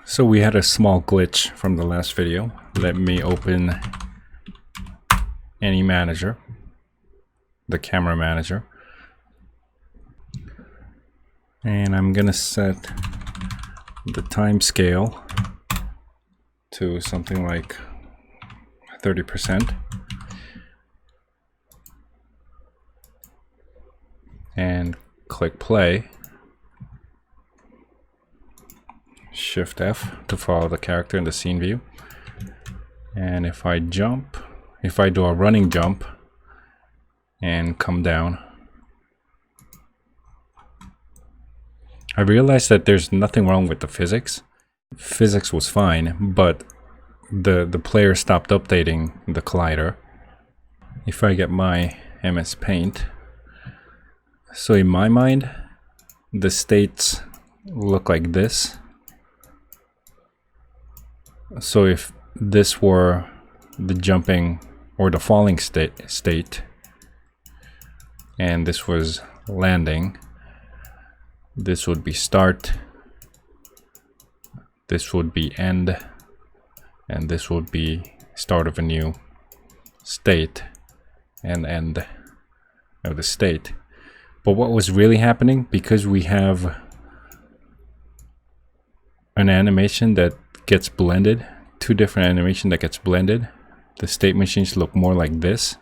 So we had a small glitch from the last video. Let me open any manager, the camera manager. And I'm gonna set the time scale to something like 30%. And click play. Shift F to follow the character in the scene view. And if I jump, if I do a running jump and come down, I realized that there's nothing wrong with the physics. Physics was fine, but the player stopped updating the collider. If I get my MS Paint, so in my mind, the states look like this. So if this were the jumping or the falling state, and this was landing, this would be start, this would be end, and this would be start of a new state and end of the state. But what was really happening, because we have an animation that gets blended, two different animation that gets blended, the state machines look more like this.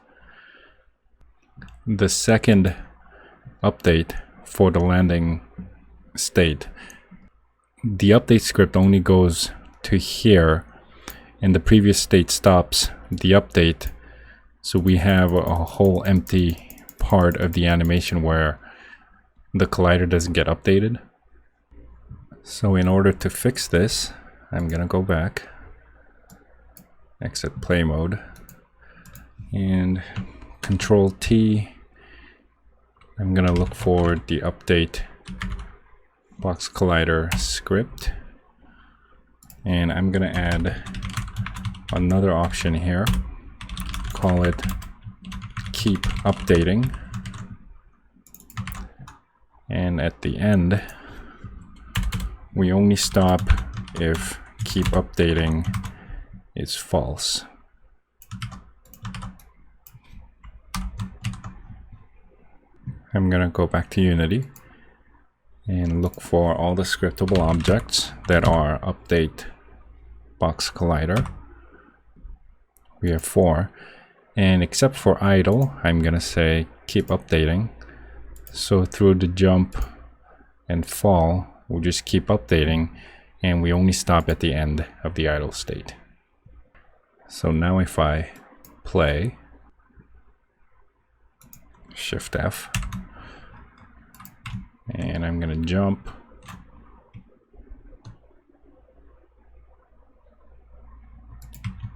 The second update for the landing state, the update script only goes to here and the previous state stops the update, so we have a whole empty part of the animation where the collider doesn't get updated. So in order to fix this, I'm gonna go back, exit play mode, and Control T. I'm gonna look for the update box collider script, and I'm gonna add another option here, call it keep updating, and at the end we only stop if keep updating is false. I'm gonna go back to Unity and look for all the scriptable objects that are update box collider. We have 4, and except for idle, I'm gonna say keep updating. So through the jump and fall, we'll just keep updating, and we only stop at the end of the idle state. So now if I play, Shift F, and I'm gonna jump,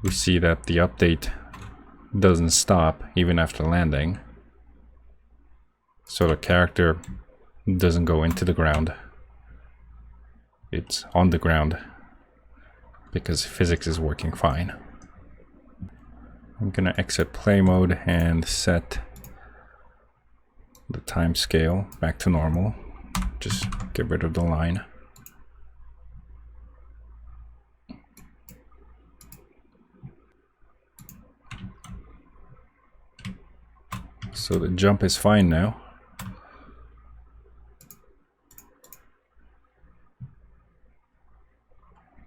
we see that the update doesn't stop even after landing. So the character doesn't go into the ground. It's on the ground because physics is working fine. I'm gonna exit play mode and set the time scale back to normal. Just get rid of the line. So the jump is fine now.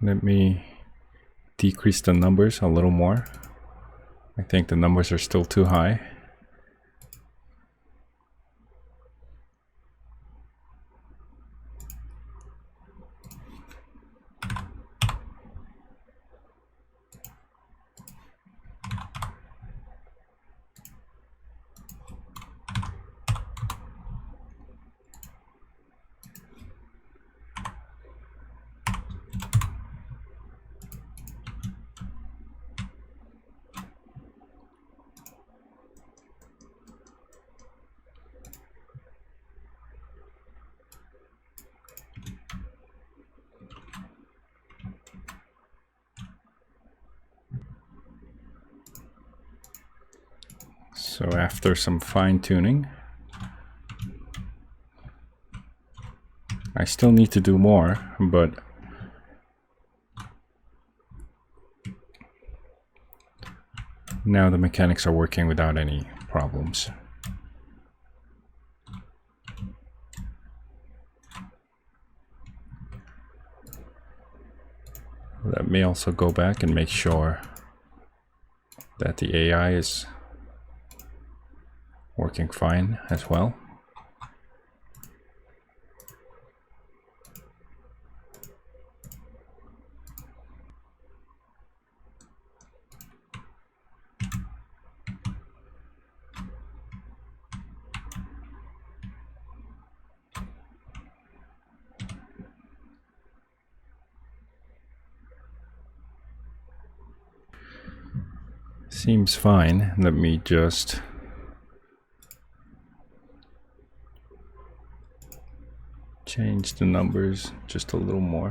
Let me decrease the numbers a little more. I think the numbers are still too high. So after some fine tuning, I still need to do more, but Now the mechanics are working without any problems. Let me also go back and make sure that the AI is working fine as well. Seems fine. Let me just change the numbers just a little more.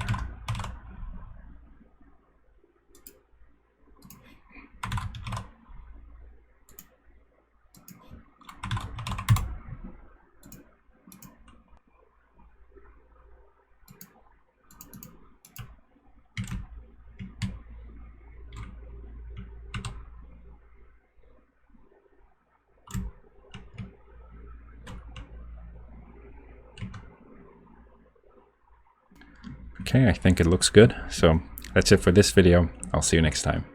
Okay, I think it looks good. So that's it for this video. I'll see you next time.